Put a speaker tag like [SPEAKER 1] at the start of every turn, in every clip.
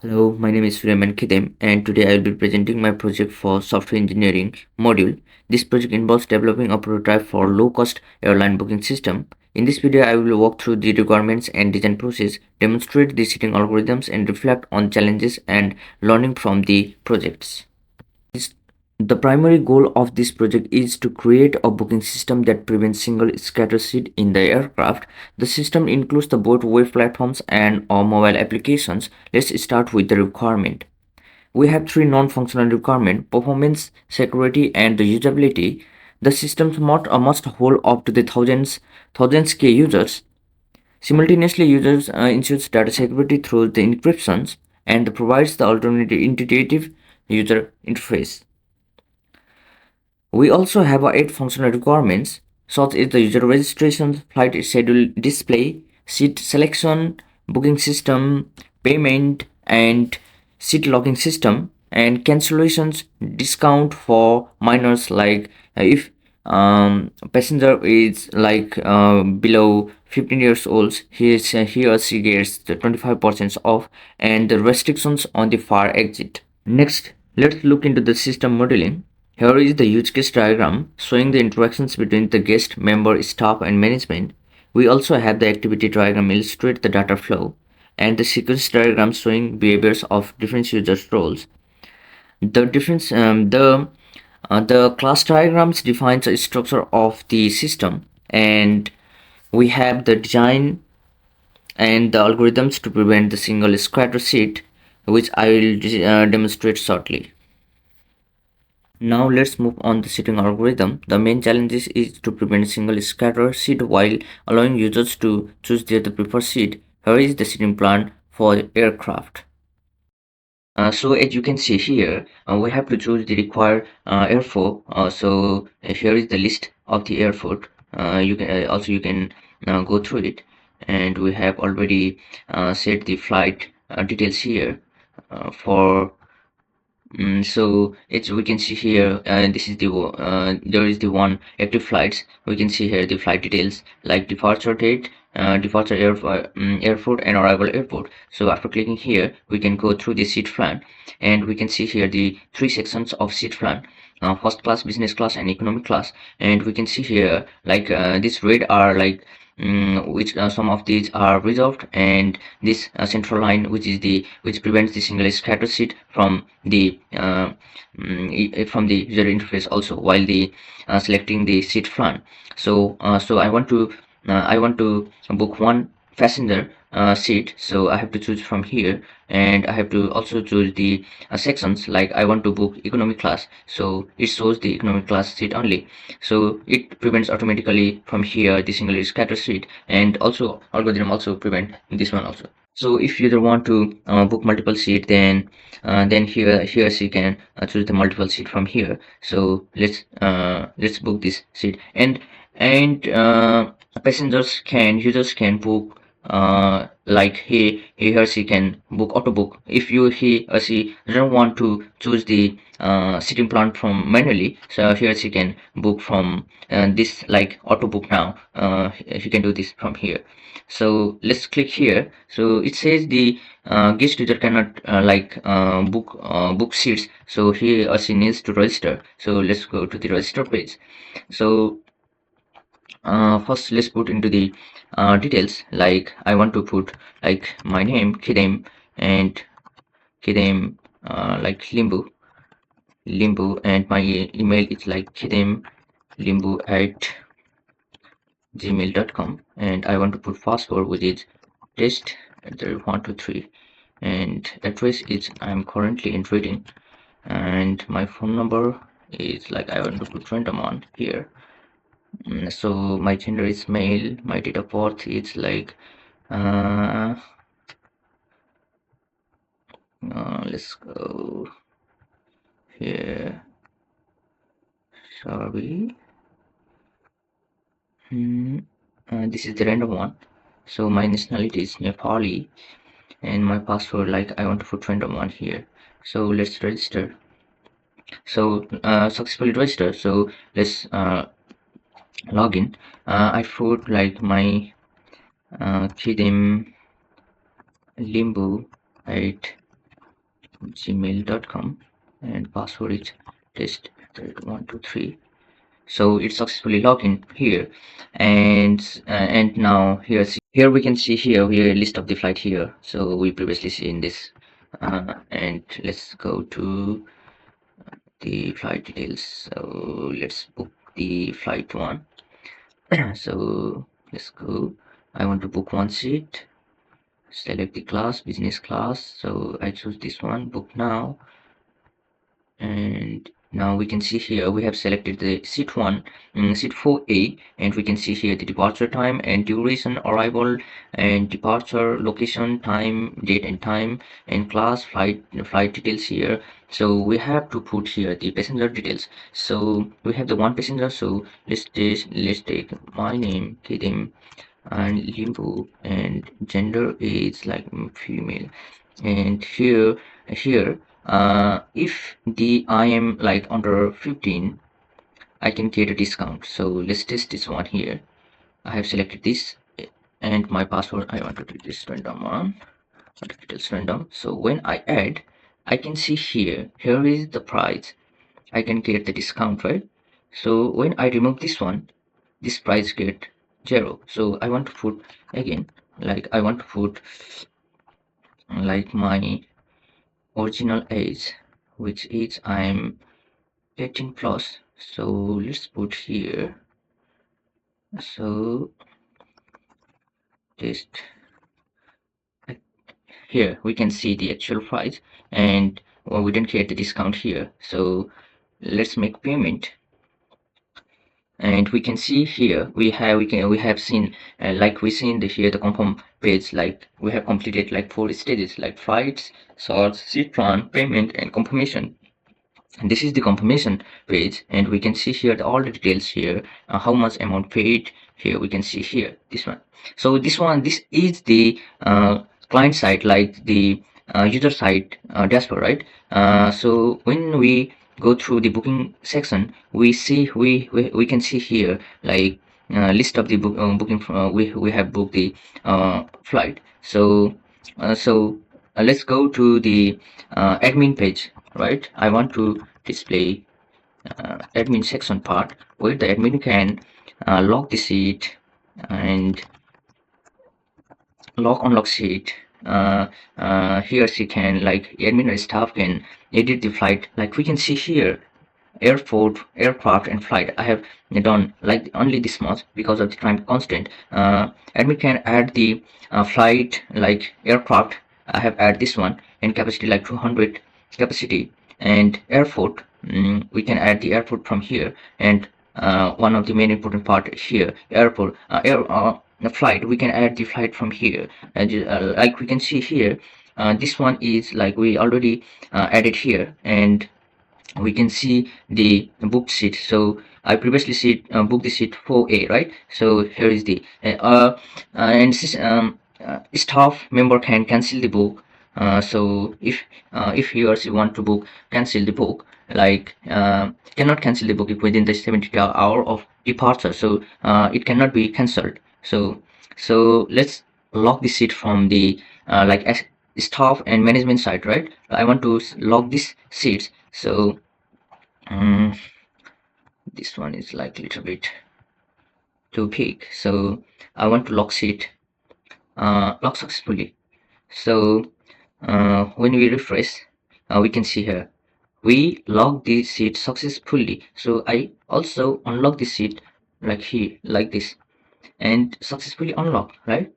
[SPEAKER 1] Hello, my name is Suryaman Khidem, and today I will be presenting my project for software engineering module. This project involves developing a prototype for low-cost airline booking system. In this video, I will walk through the requirements and design process, demonstrate the setting algorithms, and reflect on challenges and learning from the projects. The primary goal of this project is to create a booking system that prevents single scatter seat in the aircraft. The system includes the both web platforms and or mobile applications. Let's start with the requirement. We have three non-functional requirements: performance, security, and the usability. The system must hold up to the thousands K users. Simultaneously, users ensures data security through the encryptions and provides the alternative intuitive user interface. We also have eight functional requirements, such as the user registration, flight schedule display, seat selection, booking system, payment, and seat locking system, and cancellations, discount for minors like if passenger is below 15 years old, he or she gets the 25% off, and the restrictions on the far exit. Next, let's look into the system modeling. Here is the use case diagram showing the interactions between the guest, member, staff, and management. We also have the activity diagram illustrate the data flow and the sequence diagram showing behaviors of different users' roles. The difference, the class diagrams defines the structure of the system, and we have the design and the algorithms to prevent the single scatter seat, which I will demonstrate shortly. Now let's move on the seating algorithm. The main challenge is to prevent single scatter seat while allowing users to choose their preferred seat. Here is the seating plan for aircraft. So as you can see here, we have to choose the required airport. Here is the list of the airport. You can go through it, and we have already set the flight details here for so it's we can see here this is there is the one active flights. We can see here the flight details like departure date, airport, and arrival airport. So after clicking here, we can go through the seat plan, and we can see here the three sections of seat plan: first class, business class, and economic class. And we can see here this red are which some of these are reserved, and this central line which prevents the single scatter seat from the user interface also while the selecting the seat plan. So I want to book one passenger seat, so I have to choose from here, and I have to also choose the sections. Like I want to book economy class, so it shows the economy class seat only, so it prevents automatically from here the single scatter seat, and also algorithm also prevent this one also. So if you don't want to book multiple seat, then here she can choose the multiple seat from here. So let's book this seat, and passengers can users can book like he or she can book auto book. If he or she doesn't want to choose the sitting plan from manually, so here she can book from this like auto book now. You can do this from here. So let's click here. So it says the guest user cannot book seats, so he or she needs to register. So let's go to the register page. So first let's put into the details. Like I want to put like my name Khidem, and Khidem like Limbu, and my email is like khidemlimbu@gmail.com, and I want to put password which is test 123, and address is I'm currently in trading, and my phone number is like I want to put random on here. So my gender is male, my date of birth is like let's go here. Sorry. This is the random one. So my nationality is Nepali, and my password like I want to put random one here. So let's register. So successfully registered. So let's log in. I put like my Khidem Limbu at gmail.com, and password is test123. So it's successfully logged in here. And now here we can see here a list of the flight here, so we previously seen this. And let's go to the flight details. So let's book the flight one. So let's go. I want to book one seat. Select the class, business class. So I choose this one, book now. And now we can see here we have selected the seat 1, seat 4A, and we can see here the departure time and duration, arrival and departure, location, time, date and time, and class, flight details here. So we have to put here the passenger details. So we have the one passenger, so let's take my name, Kidim, and limbo, and gender is like female. And here if the I am like under 15, I can get a discount. So let's test this one here. I have selected this, and my password I want to do this random one, details random. So when I add, I can see here is the price. I can get the discount, right? So when I remove this one, this price get 0. So I want to put again, like I want to put like my original age, which is I'm 18 plus. So let's put here. So just here we can see the actual price, and well, we didn't get the discount here. So let's make payment, and we can see here we have seen like we seen the here the confirm page, like we have completed like 4 stages like flights, sorts, seat plan, payment, and confirmation. And this is the confirmation page, and we can see here all the details here, how much amount paid. Here we can see here this one. So this is the client side, like the user side dashboard, right? So when we go through the booking section, we see we can see here like list of the booking. We have booked the flight. So let's go to the admin page, right? I want to display admin section part where the admin can lock the seat and lock unlock seat. He or she can, like admin or staff can edit the flight, like we can see here airport, aircraft, and flight. I have done like only this much because of the time constant. Admin can add the flight, like aircraft. I have add this one, and capacity like 200 capacity, and airport. We can add the airport from here, and one of the main important part here, airport, the flight. We can add the flight from here, and like we can see here. This one is like we already added here, and we can see the booked seat. So I previously booked the seat 4A, right? So here is the and staff member can cancel the book. So if he or she want to book, cancel the book, like cannot cancel the book if within the 72 hour of departure. So it cannot be cancelled. So let's lock the seat from the like staff and management side, right? I want to lock this seats. So um, this one is like a little bit too big. So I want to lock seat, lock successfully. So when we refresh, we can see here we lock the seat successfully. So I also unlock the seat like here, like this, and successfully unlock, right?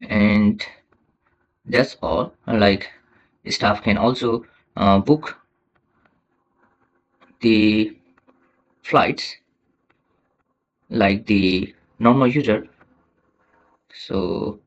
[SPEAKER 1] And that's all. Like staff can also book the flights like the normal user. So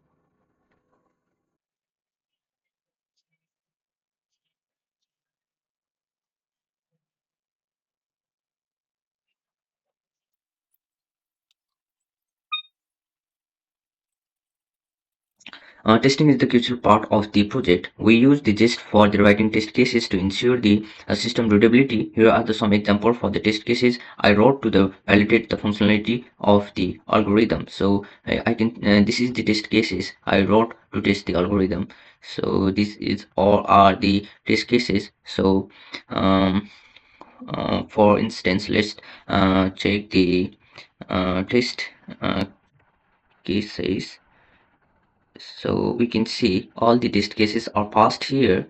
[SPEAKER 1] Testing is the crucial part of the project. We use the gist for the writing test cases to ensure the system readability. Here are some examples for the test cases I wrote to validate the functionality of the algorithm. So I can this is the test cases I wrote to test the algorithm. So this is all are the test cases. So um, for instance, let's check the test uh, cases. So we can see all the test cases are passed here.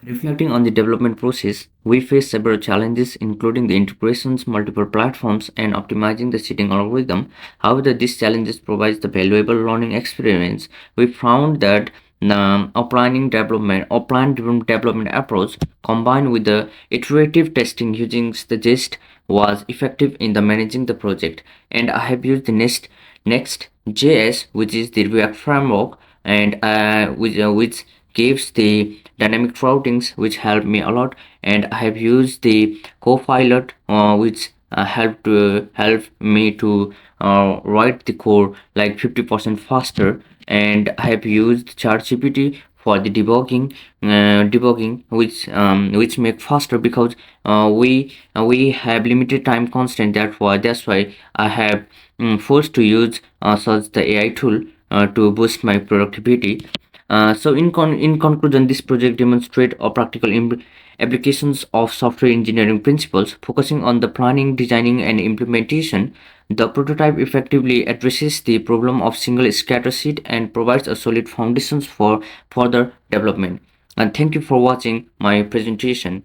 [SPEAKER 1] Reflecting on the development process, we face several challenges including the integrations, multiple platforms, and optimizing the seeding algorithm. However, these challenges provide the valuable learning experience. We found that a plan-driven development approach combined with the iterative testing using the gist was effective in the managing the project. And I have used the Next.js, which is the React framework, and which gives the dynamic routings, which helped me a lot. And I have used the Copilot, which help me to write the code like 50% faster. And I have used ChatGPT for the debugging, which make faster because we have limited time constant. That's why I have forced to use such the AI tool to boost my productivity. In conclusion, this project demonstrates a practical applications of software engineering principles, focusing on the planning, designing, and implementation. The prototype effectively addresses the problem of single scatter seed and provides a solid foundations for further development. And thank you for watching my presentation.